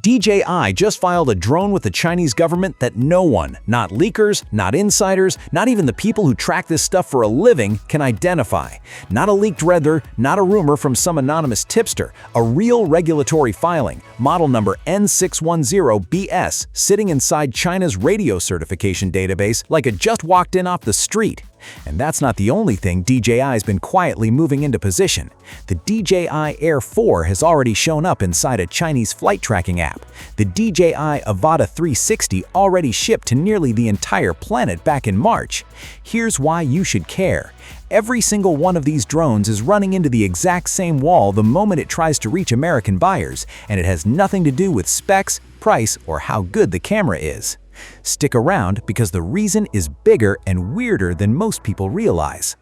DJI just filed a drone with the Chinese government that no one, not leakers, not insiders, not even the people who track this stuff for a living, can identify. Not a leaked render, not a rumor from some anonymous tipster, a real regulatory filing, model number N610BS, sitting inside China's radio certification database like it just walked in off the street. And that's not the only thing DJI's been quietly moving into position. The DJI Air 4 has already shown up inside a Chinese flight tracking app. The DJI Avata 360 already shipped to nearly the entire planet back in March. Here's why you should care. Every single one of these drones is running into the exact same wall the moment it tries to reach American buyers, and it has nothing to do with specs, price, or how good the camera is. Stick around because the reason is bigger and weirder than most people realize.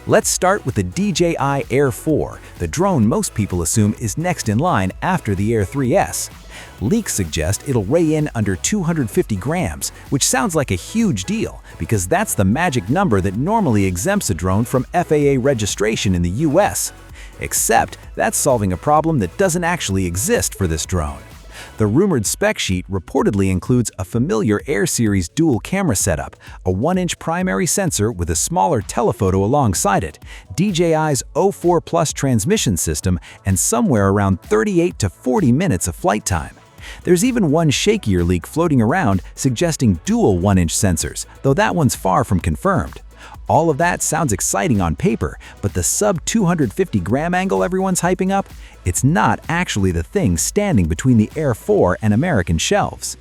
Let's start with the DJI Air 4, the drone most people assume is next in line after the Air 3S. Leaks suggest it'll weigh in under 250 grams, which sounds like a huge deal because that's the magic number that normally exempts a drone from FAA registration in the US. Except that's solving a problem that doesn't actually exist for this drone. The rumored spec sheet reportedly includes a familiar Air Series dual camera setup, a 1-inch primary sensor with a smaller telephoto alongside it, DJI's O4 Plus transmission system, and somewhere around 38 to 40 minutes of flight time. There's even one shakier leak floating around suggesting dual 1-inch sensors, though that one's far from confirmed. All of that sounds exciting on paper, but the sub-250-gram angle everyone's hyping up? It's not actually the thing standing between the Air 4 and American shelves.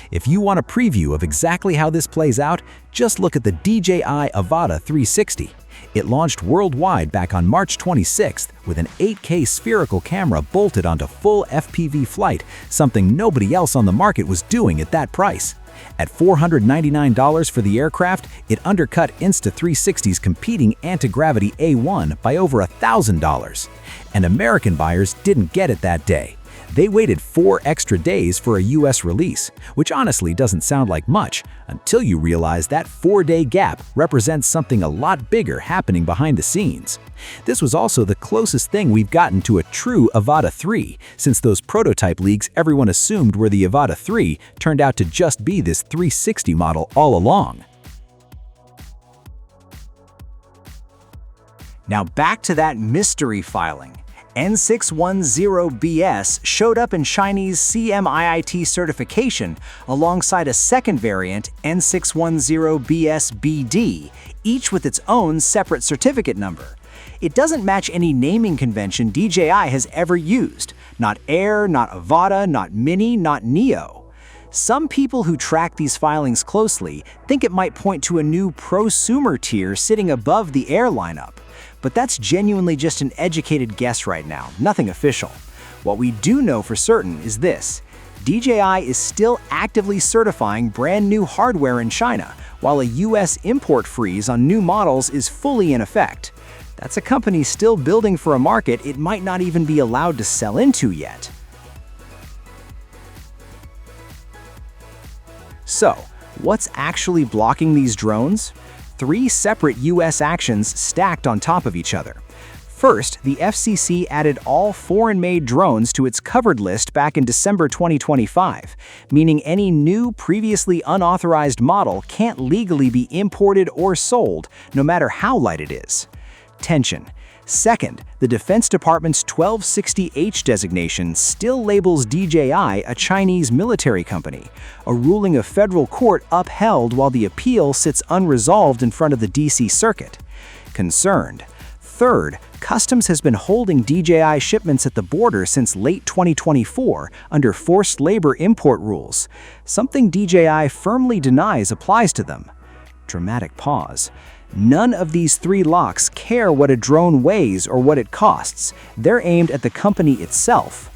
If you want a preview of exactly how this plays out, just look at the DJI Avata 360. It launched worldwide back on March 26th with an 8K spherical camera bolted onto full FPV flight, something nobody else on the market was doing at that price. At $499 for the aircraft, it undercut Insta360's competing anti-gravity A1 by over $1,000. And American buyers didn't get it that day. They waited 4 extra days for a US release, which honestly doesn't sound like much until you realize that 4-day gap represents something a lot bigger happening behind the scenes. This was also the closest thing we've gotten to a true Avata 3, since those prototype leaks everyone assumed were the Avata 3 turned out to just be this 360 model all along. Now back to that mystery filing. N610BS showed up in Chinese CMIIT certification alongside a second variant, N610BS-BD, each with its own separate certificate number. It doesn't match any naming convention DJI has ever used. Not Air, not Avata, not Mini, not Neo. Some people who track these filings closely think it might point to a new prosumer tier sitting above the Air lineup. But that's genuinely just an educated guess right now, nothing official. What we do know for certain is this: DJI is still actively certifying brand new hardware in China, while a US import freeze on new models is fully in effect. That's a company still building for a market it might not even be allowed to sell into yet. So, what's actually blocking these drones? 3 separate US actions stacked on top of each other. First, the FCC added all foreign-made drones to its covered list back in December 2025, meaning any new, previously unauthorized model can't legally be imported or sold, no matter how light it is. Tension. Second, the Defense Department's 1260H designation still labels DJI a Chinese military company, a ruling a federal court upheld while the appeal sits unresolved in front of the DC Circuit. Concerned. Third, Customs has been holding DJI shipments at the border since late 2024 under forced labor import rules, something DJI firmly denies applies to them. Dramatic pause. None of these 3 locks care what a drone weighs or what it costs. They're aimed at the company itself.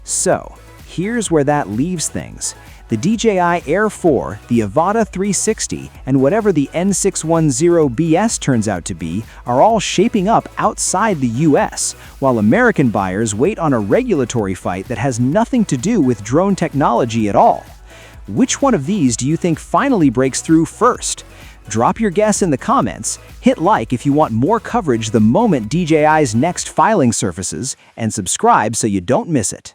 So, here's where that leaves things. The DJI Air 4, the Avata 360, and whatever the N610BS turns out to be are all shaping up outside the US, while American buyers wait on a regulatory fight that has nothing to do with drone technology at all. Which one of these do you think finally breaks through first? Drop your guess in the comments, hit like if you want more coverage the moment DJI's next filing surfaces, and subscribe so you don't miss it.